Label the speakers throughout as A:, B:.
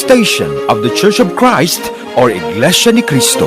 A: station of the Church of Christ or Iglesianicristo.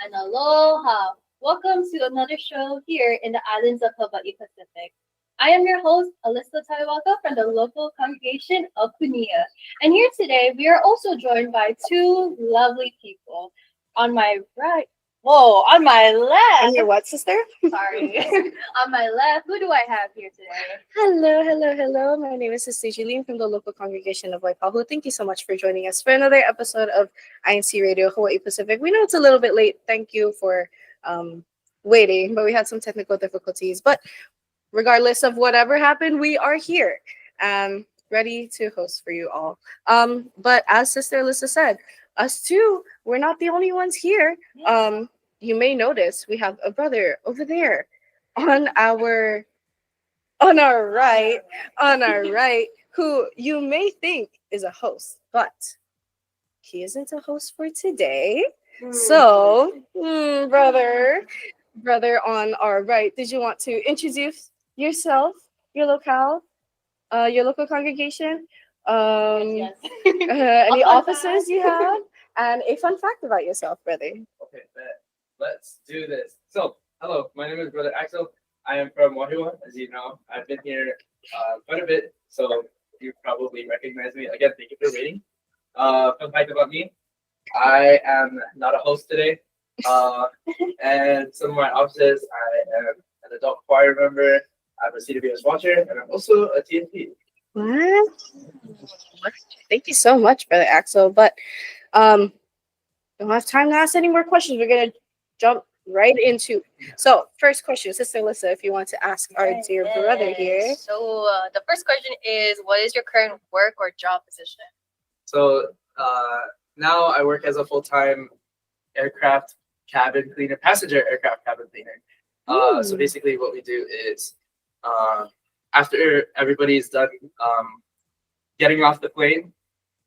B: And aloha! Welcome to another show here in the islands of Hawaii Pacific. I am your host, Alyssa Taiwaka from the local congregation of Kunia. And here today, we are also joined by two lovely people. On my right, whoa, on my
C: And your
B: left,
C: what, sister?
B: sorry, on my left, who do I have here today?
C: Hello, hello, hello. My name is Sister Julie from the local congregation of Waipahu. Thank you so much for joining us for another episode of INCRadio Hawaii Pacific. We know it's a little bit late. Thank you for waiting, but we had some technical difficulties. But regardless of whatever happened, we are here, ready to host for you all. But as Sister Alyssa said, us two, we're not the only ones here. You may notice we have a brother over there on our on our right, who you may think is a host, but he isn't a host for today. So, brother on our right, did you want to introduce yourself, your your local congregation,
B: Yes.
C: any
B: A fun
C: offices you have, and a fun fact about yourself, brother?
D: Okay, bet. Let's do this. So, hello, my name is Brother Axel. I am from Wahiwa, as you know. I've been here quite a bit, so you probably recognize me. Again, thank you for waiting. Fun fact about me, I am not a host today. And some of my offices, I am an adult choir member. I'm a CWS watcher, and I'm also a TNT.
C: What? Thank you so much, Brother Axel. But don't have time to ask any more questions. We're gonna jump right into. So, first question, Sister Alyssa, if you want to ask our dear brother here.
E: So the first question is, what is your current work or job position?
D: So now I work as a full-time aircraft cabin cleaner, passenger aircraft cabin cleaner. So basically what we do is after everybody's done getting off the plane,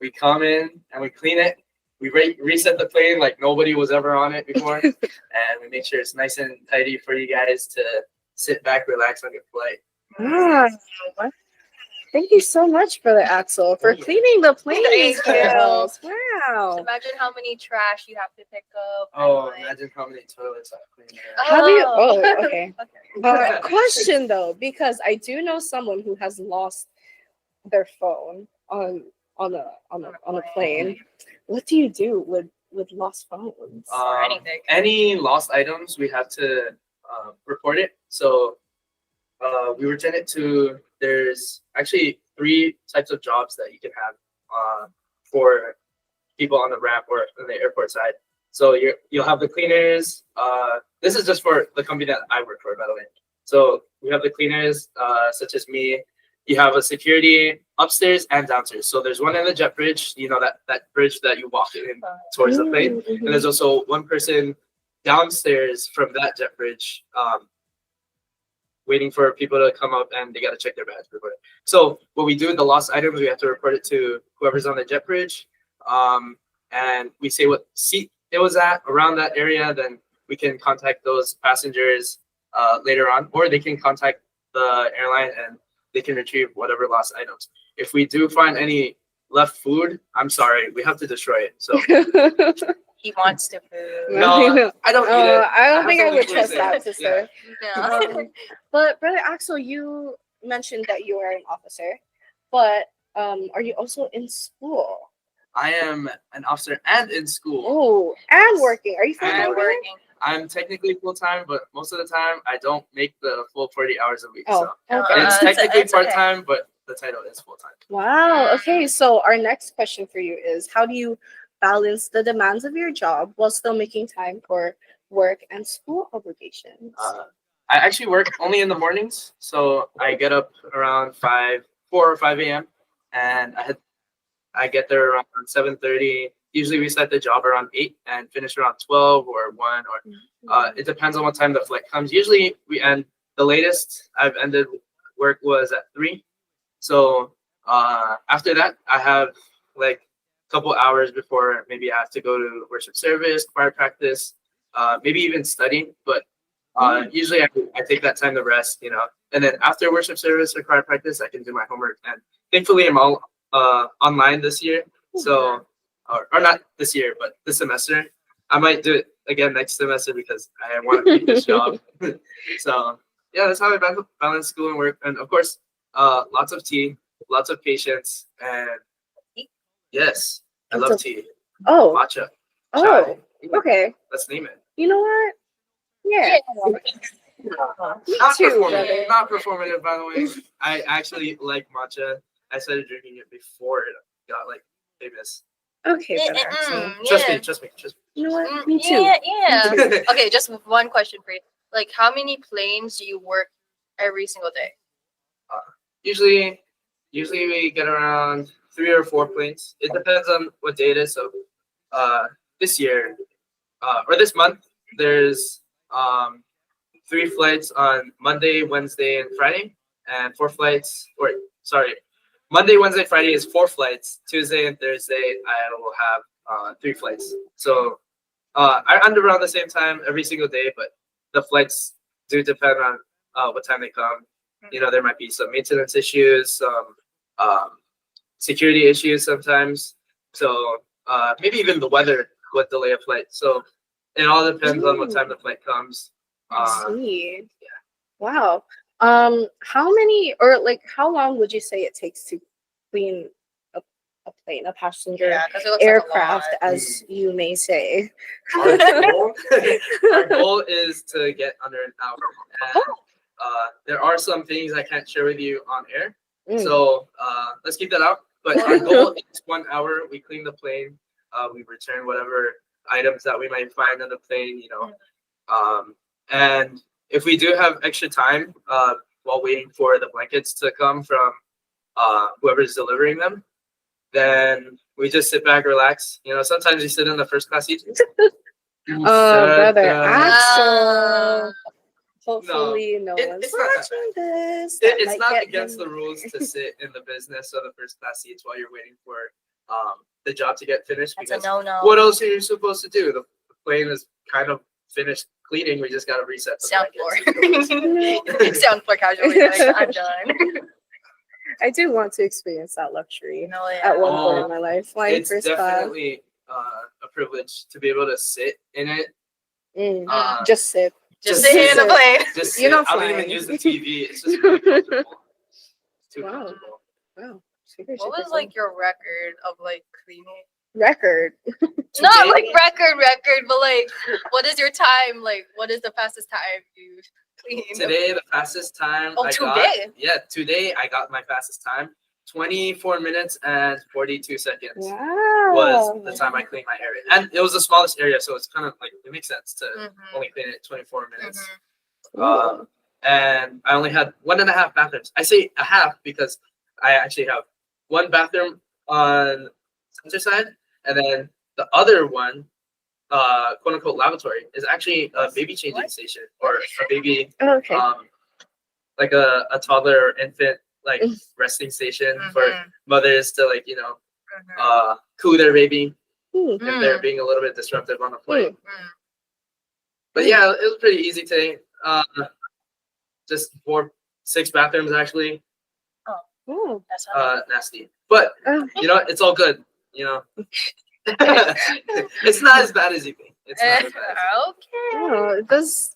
D: we come in and we clean it. We reset the plane like nobody was ever on it before. And we make sure it's nice and tidy for you guys to sit back, relax on your flight.
C: Ah, thank you so much, Brother Axel, for cleaning the planes for
E: Thank you.
C: us. Wow.
E: Imagine how many trash you have to pick up.
D: Oh,
E: and,
D: imagine how many toilets I've cleaned.
C: How do you? Oh, okay.
E: Okay.
C: Question though, because I do know someone who has lost their phone on a plane. What do you do with lost phones?
E: Or anything.
D: Any lost items, we have to report it. So we return it to. There's actually 3 types of jobs that you can have for people on the ramp or on the airport side. So you'll have the cleaners. This is just for the company that I work for, by the way. So we have the cleaners, such as me. You have a security upstairs and downstairs. So there's one in the jet bridge, you know, that bridge that you walk in towards the plane. And there's also one person downstairs from that jet bridge, waiting for people to come up and they got to check their badge before. So what we do with the lost items, we have to report it to whoever's on the jet bridge. And we say what seat it was at around that area. Then we can contact those passengers later on, or they can contact the airline and they can retrieve whatever lost items. If we do find any left food, I'm sorry, we have to destroy it. So
E: He wants to food.
D: no, I don't eat it.
C: I don't think I
D: have to
C: would
D: legally
C: trust
D: say
C: that,
D: it.
C: sister.
E: Yeah.
C: But Brother Axel, you mentioned that you are an officer, but are you also in school?
D: I am an officer and in school.
C: Oh, and working. Are you
D: And
C: full-time?
E: Working.
D: I'm technically full-time, but most of the time I don't make the full 40 hours a week.
C: Oh,
D: So
C: okay.
D: it's
E: it's-
D: technically
E: it's okay.
D: part-time, but the title is full-time.
C: Wow. Okay. So our next question for you is, how do you balance the demands of your job while still making time for work and school obligations?
D: I actually work only in the mornings, so I get up around 4 or 5 a.m. and I get there around 7:30. Usually we start the job around 8 and finish around 12 or 1, or it depends on what time the flight comes. Usually we end, the latest I've ended work was at 3. So after that, I have like a couple hours before maybe I have to go to worship service, choir practice, maybe even study. But usually I take that time to rest, you know. And then after worship service or choir practice, I can do my homework. And thankfully, I'm all online this year. So, or not this year, but this semester. I might do it again next semester because I want to keep this job. So yeah, that's how I balance school and work, and of course, lots of tea, lots of patience, and yes, I love tea,
C: Oh,
D: matcha,
C: oh,
D: chai.
C: okay.
D: Let's name it.
C: You know what? Yeah. Me
D: Not
C: too,
D: performative.
C: brother.
D: Not performative, by the way. I actually like matcha. I started drinking it before it got like famous.
C: Okay, brother Axel.
D: Trust me.
E: Yeah.
D: Trust me. Trust me.
C: You know what? Me too.
E: Yeah.
C: Me too.
E: Okay, just one question for you. Like, how many planes do you work every single day?
D: Usually we get around 3 or 4 planes. It depends on what day it is. So, this year, or this month, there's 3 flights on Monday, Wednesday, and Friday, and 4 flights. Or sorry, Monday, Wednesday, Friday is 4 flights. Tuesday and Thursday, I will have 3 flights. So I end around the same time every single day, but the flights do depend on what time they come. You know, there might be some maintenance issues, some security issues sometimes. So maybe even the weather would delay a flight. So it all depends on what time the flight comes.
C: I see. Wow. How many or like how long would you say it takes to clean a plane, a passenger
E: Yeah, because it looks
C: aircraft,
E: like a lot.
C: as you may say?
D: Our goal, our goal is to get under an hour. And, there are some things I can't share with you on air, so let's keep that out. But our goal is 1 hour. We clean the plane. We return whatever items that we might find on the plane. You know, and if we do have extra time while waiting for the blankets to come from whoever's delivering them, then we just sit back, relax. You know, sometimes you sit in the first class seat.
C: Brother Axel. Hopefully no
D: it's
C: one's
D: not that
C: watching this.
D: It's not against the rules to sit in the business or the first class seats while you're waiting for the job to get finished.
E: That's a
D: Because
E: no-no.
D: what else are you supposed to do? The plane is kind of finished cleaning. We just got to reset the
E: Sound
D: blankets.
E: floor. Sound floor casually. Like, I'm done.
C: I do want to experience that luxury
E: No, yeah.
C: at one point in my life. Flying
D: It's
C: first class.
D: definitely a privilege to be able to sit in it.
C: Just sit.
E: Just sitting in the plane.
D: Just
C: You're
D: sit.
C: not
D: I don't even
C: flying.
D: use the TV. It's just really comfortable. It's too
C: Wow.
D: comfortable.
C: Wow.
E: What was like your record of like cleaning?
C: record?
E: Not like record, but like, what is your time? Like, what is the fastest time you clean?
D: Today, the fastest time
E: Oh,
D: I
E: today?
D: got. Yeah, today I got my fastest time. 24 minutes and 42 seconds
C: Wow.
D: was the time I cleaned my area. And it was the smallest area, so it's kind of like, it makes sense to only clean it 24 minutes. And I only had 1.5 bathrooms. I say a half because I actually have one bathroom on the center side, and then the other one, quote unquote lavatory, is actually a baby changing station or a baby,
C: Okay.
D: like a toddler or infant like resting station for mothers to like, you know, cool their baby if they're being a little bit disruptive on the flight. But yeah, it was pretty easy today. Just 6 bathrooms actually.
C: Ooh.
E: That's
D: Nasty, but you know, it's all good. You know, it's not as bad as you think. It's not as bad.
E: Okay.
C: Oh, it does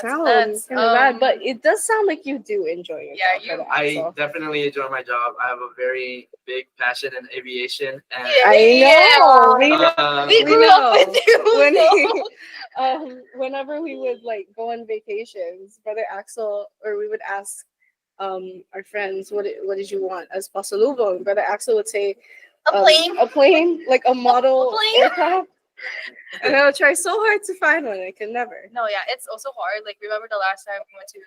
C: sound
E: that's,
C: kind of bad, but it does sound like you do enjoy your
E: Yeah,
C: job.
D: I definitely enjoy my job. I have a very big passion in aviation, and
C: I know. We know.
E: We grew up with you.
C: Whenever we would like go on vacations, Brother Axel, or we would ask our friends, what did you want as pasalubong? And Brother Axel would say
E: A plane,
C: like a model
E: plane.
C: aircraft. And I would try so hard to find one. I could never.
E: No, yeah, it's also hard. Like, remember the last time we went to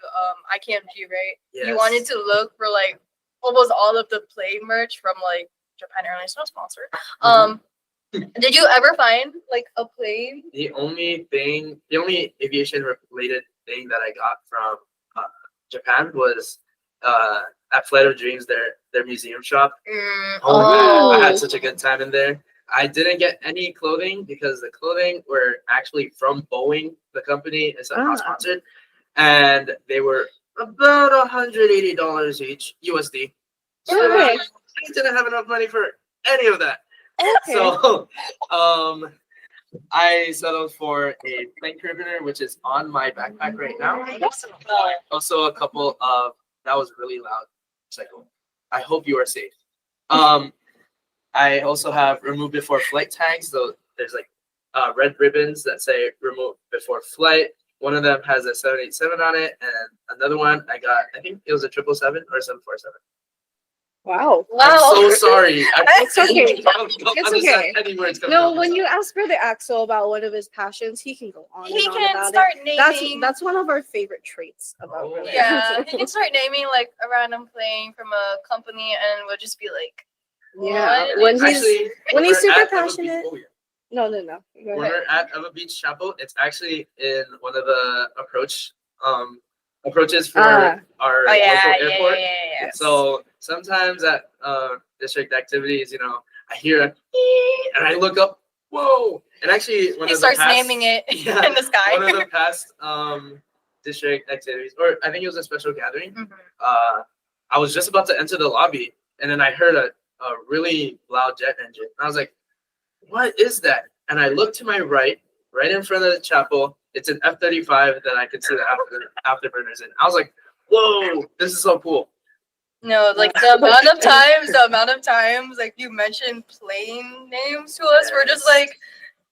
E: INCRadio, right?
D: Yes.
E: You wanted to look for like almost all of the plane merch from like Japan Airlines, not sponsored. Did you ever find like a plane?
D: the only aviation related thing that I got from Japan was at Flight of Dreams, their museum shop. Oh my God, I had such a good time in there. I didn't get any clothing because the clothing were actually from Boeing, the company. It's not sponsored, and they were about $180 each USD. So I didn't have enough money for any of that.
C: Okay.
D: So, I settled for a plane carabiner, which is on my backpack right now. Also, a couple of that was really loud. Cycle. I hope you are safe. I also have remove before flight tags. So there's like red ribbons that say remove before flight. One of them has a 787 on it, and another one I got. I think it was a 777 or a 747.
C: Wow.
D: I'm so sorry.
C: It's okay.
D: Don't
C: It's
D: understand
C: okay.
D: any words coming
C: No,
D: out.
C: when you ask Brother Axel about one of his passions, he can go on
E: He
C: and on
E: can
C: about
E: start
C: it.
E: naming.
C: That's one of our favorite traits about
D: Oh.
C: Brother
E: Yeah,
C: Axel.
E: he can start naming like a random plane from a company, and we'll just be like,
C: Yeah,
E: what?
C: when he's
D: Actually,
C: when he's
D: we're
C: super
D: at Eva Beach-
C: passionate.
D: oh, yeah.
C: No. Go
D: When
C: ahead.
D: we're at Eva Beach Chapel, it's actually in one of the approaches for
C: Ah.
D: our
E: Oh yeah,
D: local
E: yeah,
D: airport.
E: yeah, yeah.
D: So sometimes at district activities, I hear a and I look up, whoa! And actually, one
E: He
D: of the
E: starts
D: past,
E: naming it
D: yeah,
E: in the sky.
D: one of the past district activities, or I think it was a special gathering.
E: Mhm.
D: I was just about to enter the lobby, and then I heard a really loud jet engine. I was like, "What is that?" And I looked to my right in front of the chapel. It's an F-35 that I could see the afterburners in. I was like, "Whoa, this is so cool!"
E: No, like the amount of times like you mentioned plane names to us, we're just like,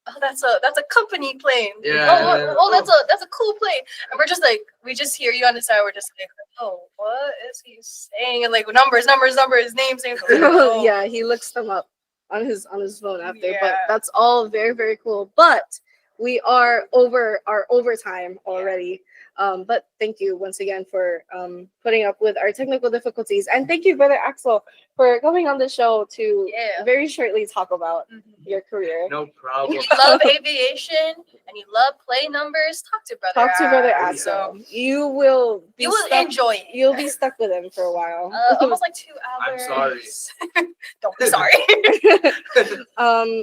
E: oh, that's a company plane.
D: Yeah.
E: That's a cool plane. And we're just like, we just hear you on the side. We're just like, oh, what is he saying? And like numbers, names. Oh.
C: Yeah, he looks them up on his phone after. But
E: Yeah.
C: that's all very, very cool. But we are over our overtime already. But thank you once again for putting up with our technical difficulties, and thank you, Brother Axel, for coming on the show to very shortly talk about your career.
D: No problem.
E: You love aviation and you love plane numbers. Talk to Brother
C: Axel. You will be
E: You will
C: stuck,
E: enjoy it.
C: You'll be stuck with him for a while.
E: Almost like 2 hours.
D: I'm sorry.
E: Don't be sorry.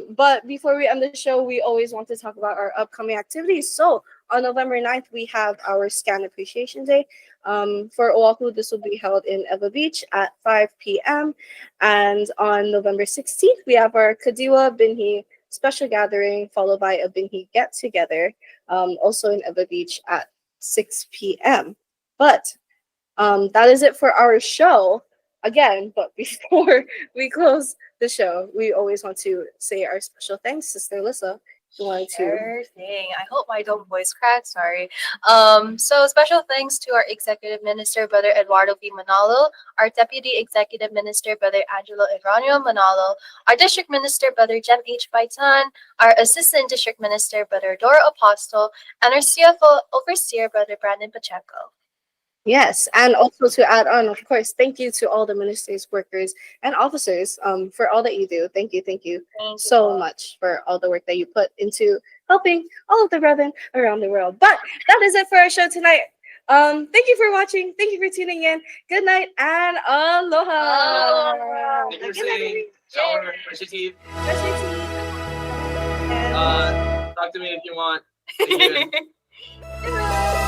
C: But before we end the show, we always want to talk about our upcoming activities. So on November 9th, we have our Scan Appreciation Day. For Oahu, this will be held in Eva Beach at 5 p.m. And on November 16th, we have our Kadiwa Binhi special gathering, followed by a Binhi get-together, also in Eva Beach at 6 p.m. But that is it for our show. Again, but before we close the show, we always want to say our special thanks, Sister Alyssa. You wanted to.
E: Sure thing. I hope my dumb voice cracked. Sorry. So special thanks to our Executive Minister, Brother Eduardo V. Manalo, our Deputy Executive Minister, Brother Angelo Iranio Manalo, our District Minister, Brother Jem H. Baitan, our Assistant District Minister, Brother Dora Apostle, and our CFO Overseer, Brother Brandon Pacheco.
C: Yes, and also to add on, of course, thank you to all the ministries, workers, and officers for all that you do. Thank you
E: Thank you
C: so much for all the work that you put into helping all of the brethren around the world. But that is it for our show tonight. Thank you for watching. Thank you for tuning in. Good night and aloha.
D: Thank you for
C: Good night,
D: saying, shower, brush your teeth.
C: Brush your teeth. And-
D: Talk to me if you want. Thank you.